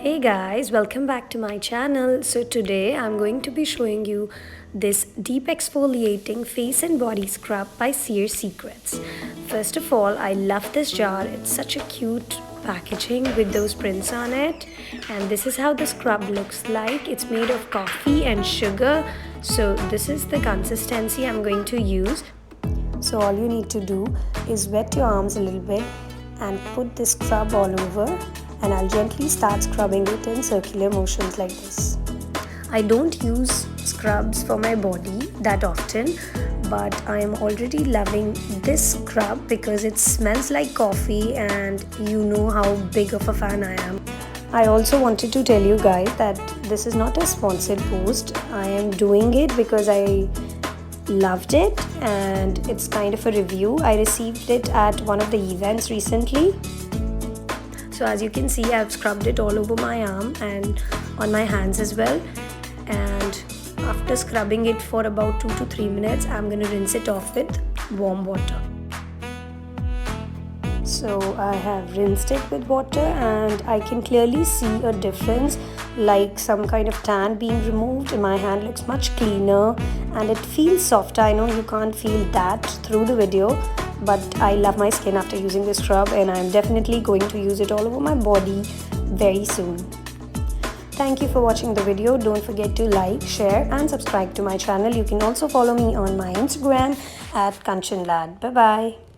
Hey guys, welcome back to my channel. So today I'm going to be showing you this deep exfoliating face and body scrub by Seer Secrets. First of all, I love this jar. It's such a cute packaging with those prints on it, and this is how the scrub looks like. It's made of coffee and sugar, so this is the consistency I'm going to use. So all you need to do is wet your arms a little bit and put this scrub all over, and I'll gently start scrubbing it in circular motions like this. I don't use scrubs for my body that often, but I am already loving this scrub because it smells like coffee and you know how big of a fan I am. I also wanted to tell you guys that this is not a sponsored post. I am doing it because I loved it and it's kind of a review. I received it at one of the events recently. So as you can see, I've scrubbed it all over my arm and on my hands as well, and after scrubbing it for about 2 to 3 minutes, I'm going to rinse it off with warm water. So I have rinsed it with water and I can clearly see a difference, like some kind of tan being removed, and my hand looks much cleaner and it feels softer. I know you can't feel that through the video, but I love my skin after using this scrub and I'm definitely going to use it all over my body very soon. Thank you for watching the video. Don't forget to like, share and subscribe to my channel. You can also follow me on my Instagram at Kancchan. Bye bye.